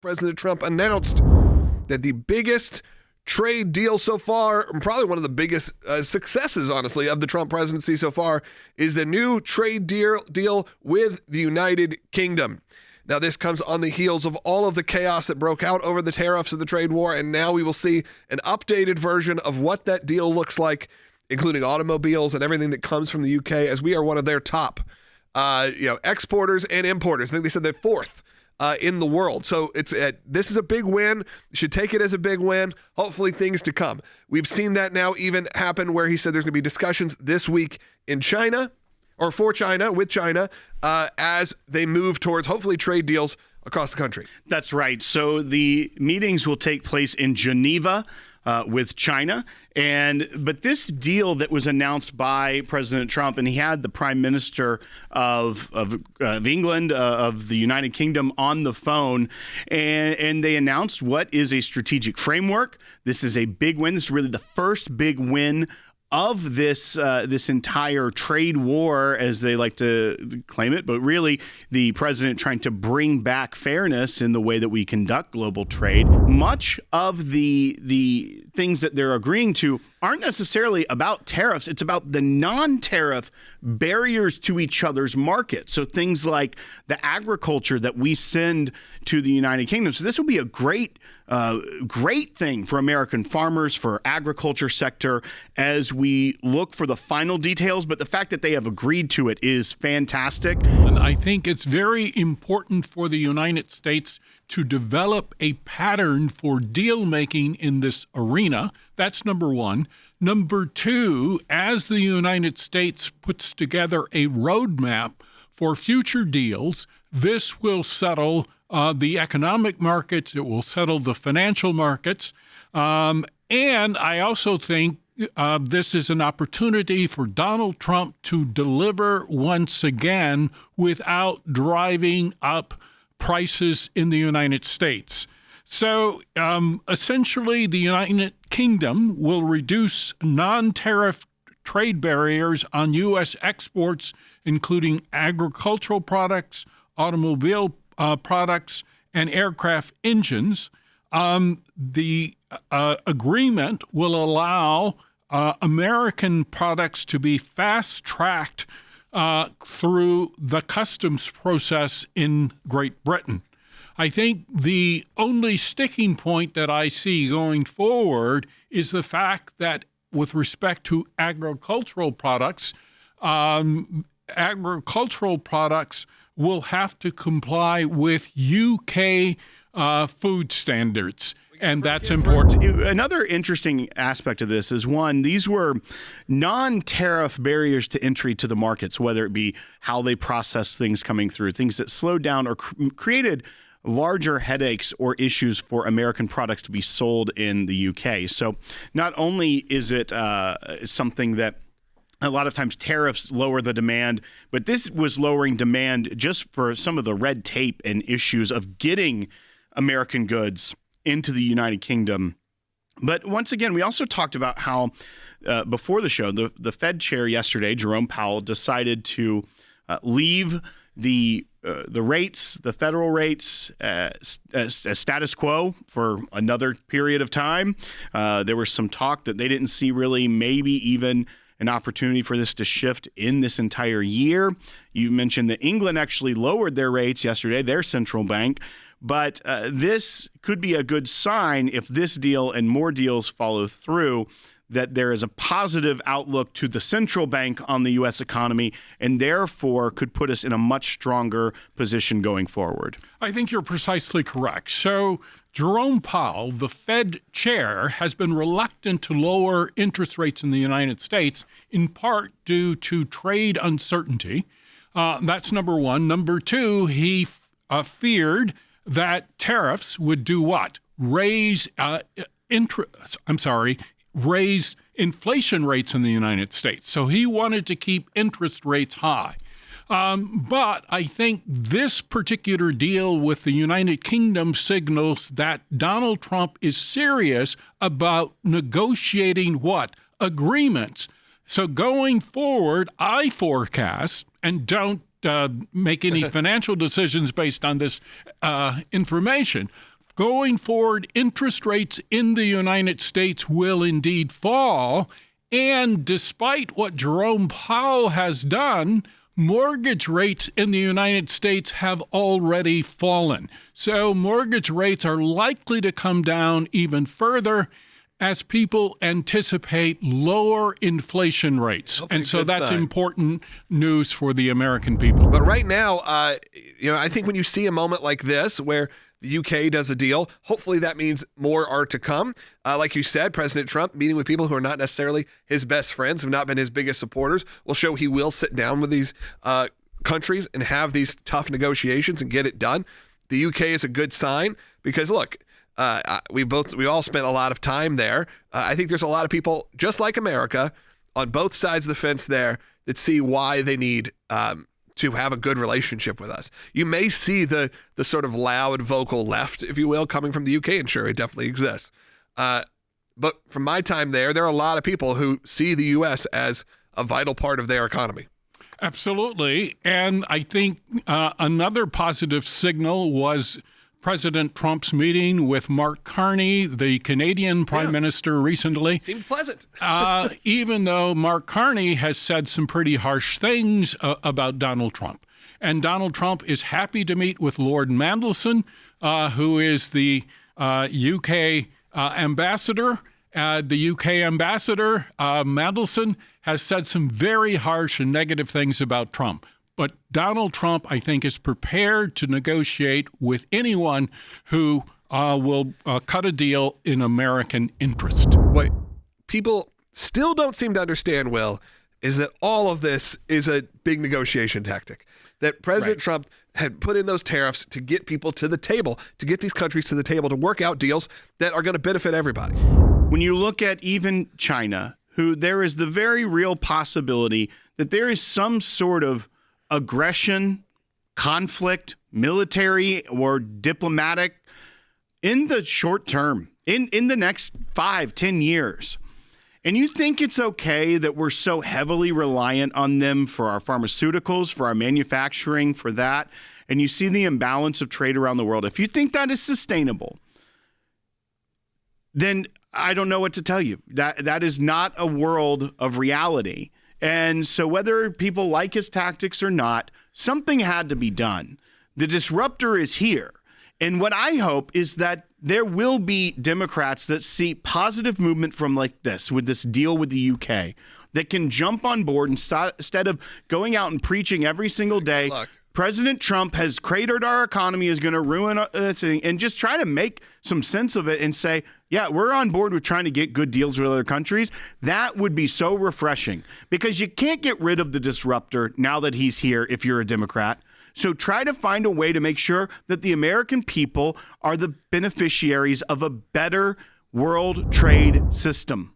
President Trump announced that the biggest trade deal so far, probably one of the biggest successes, honestly, of the Trump presidency so far, is a new trade deal with the United Kingdom. Now, this comes on the heels of all of the chaos that broke out over the tariffs of the trade war, and now we will see an updated version of what that deal looks like, including automobiles and everything that comes from the UK, as we are one of their top exporters and importers. I think they said they're fourth in the world. So this is a big win. You should take it as a big win. Hopefully things to come. We've seen that now even happen where he said there's going to be discussions this week in China, or for China, with China, as they move towards hopefully trade deals across the country. That's right. So the meetings will take place in Geneva with China. But this deal that was announced by President Trump, and he had the Prime Minister of England, of the United Kingdom, on the phone, and they announced what is a strategic framework. This is a big win. This is really the first big win of this entire trade war, as they like to claim it, but really the president trying to bring back fairness in the way that we conduct global trade. Much of the things that they're agreeing to aren't necessarily about tariffs. It's about the non-tariff barriers to each other's market. So things like the agriculture that we send to the United Kingdom. So this will be a great thing for American farmers, for agriculture sector, as we look for the final details. But the fact that they have agreed to it is fantastic. And I think it's very important for the United States to develop a pattern for deal making in this arena. That's number one. Number two, as the United States puts together a roadmap for future deals, this will settle the economic markets. It will settle the financial markets. And I also think this is an opportunity for Donald Trump to deliver once again without driving up prices in the United States. So essentially, the United Kingdom will reduce non-tariff trade barriers on U.S. exports, including agricultural products, automobile products, and aircraft engines. The agreement will allow American products to be fast-tracked through the customs process in Great Britain. I think the only sticking point that I see going forward is the fact that with respect to agricultural products will have to comply with UK food standards. And that's important. Another interesting aspect of this is, one, these were non-tariff barriers to entry to the markets, whether it be how they process things coming through, things that slowed down or created larger headaches or issues for American products to be sold in the UK. So not only is it something that a lot of times tariffs lower the demand, but this was lowering demand just for some of the red tape and issues of getting American goods into the United Kingdom. But once again, we also talked about how before the show, the Fed chair yesterday, Jerome Powell, decided to leave the rates, the federal rates, as status quo for another period of time. There was some talk that they didn't see really maybe even an opportunity for this to shift in this entire year. You mentioned that England actually lowered their rates yesterday, their central bank. But this could be a good sign if this deal and more deals follow through, that there is a positive outlook to the central bank on the U.S. economy, and therefore could put us in a much stronger position going forward. I think you're precisely correct. So Jerome Powell, the Fed chair, has been reluctant to lower interest rates in the United States, in part due to trade uncertainty. That's number one. Number two, he feared that tariffs would do what? Raise inflation rates in the United States. So he wanted to keep interest rates high. But I think this particular deal with the United Kingdom signals that Donald Trump is serious about negotiating what? Agreements. So going forward, I forecast, and don't make any financial decisions based on this information, going forward, interest rates in the United States will indeed fall. And despite what Jerome Powell has done, mortgage rates in the United States have already fallen. So mortgage rates are likely to come down even further as people anticipate lower inflation rates. Hopefully And so good that's sign. important news for the American people. But right now, I think when you see a moment like this where the UK does a deal, hopefully that means more are to come. Like you said, President Trump meeting with people who are not necessarily his best friends, have not been his biggest supporters, will show he will sit down with these countries and have these tough negotiations and get it done. The UK is a good sign because, look, we all spent a lot of time there. I think there's a lot of people, just like America, on both sides of the fence there that see why they need to have a good relationship with us. You may see the sort of loud vocal left, if you will, coming from the UK, and sure, it definitely exists. But from my time there are a lot of people who see the U.S. as a vital part of their economy. Absolutely. And I think another positive signal was President Trump's meeting with Mark Carney, the Canadian Prime Minister, recently. Seemed pleasant. Even though Mark Carney has said some pretty harsh things about Donald Trump. And Donald Trump is happy to meet with Lord Mandelson, who is the UK ambassador. The UK ambassador, Mandelson, has said some very harsh and negative things about Trump. But Donald Trump, I think, is prepared to negotiate with anyone who will cut a deal in American interest. What people still don't seem to understand, Will, is that all of this is a big negotiation tactic. That President Trump had put in those tariffs to get people to the table, to get these countries to the table, to work out deals that are going to benefit everybody. When you look at even China, who there is the very real possibility that there is some sort of aggression, conflict, military or diplomatic in the short term, in the next 5-10 years. And you think it's okay that we're so heavily reliant on them for our pharmaceuticals, for our manufacturing, for that, and you see the imbalance of trade around the world. If you think that is sustainable, then I don't know what to tell you. That is not a world of reality. And so whether people like his tactics or not, something had to be done. The disruptor is here. And what I hope is that there will be Democrats that see positive movement from like this, with this deal with the UK, that can jump on board instead of going out and preaching every single day. President Trump has cratered our economy, is going to ruin this, and just try to make some sense of it and say, yeah, we're on board with trying to get good deals with other countries. That would be so refreshing because you can't get rid of the disruptor now that he's here if you're a Democrat. So try to find a way to make sure that the American people are the beneficiaries of a better world trade system.